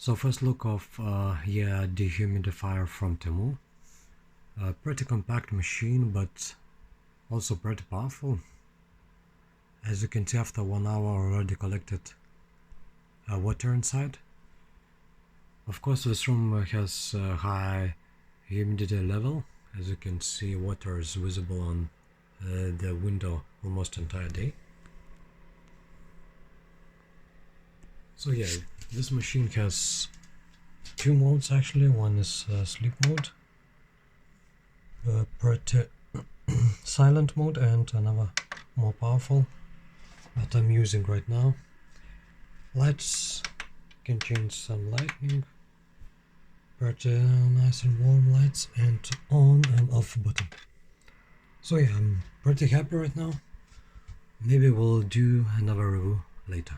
So first look of dehumidifier from Temu. Pretty compact machine, but also pretty powerful. As you can see, after 1 hour already collected water inside. Of course, this room has a high humidity level. As you can see, water is visible on the window almost entire day. So yeah, this machine has two modes actually. One is sleep mode, pretty silent mode, and another more powerful that I'm using right now. Lights can change some lighting, pretty nice and warm lights, and on and off button. So yeah, I'm pretty happy right now. Maybe we'll do another review later.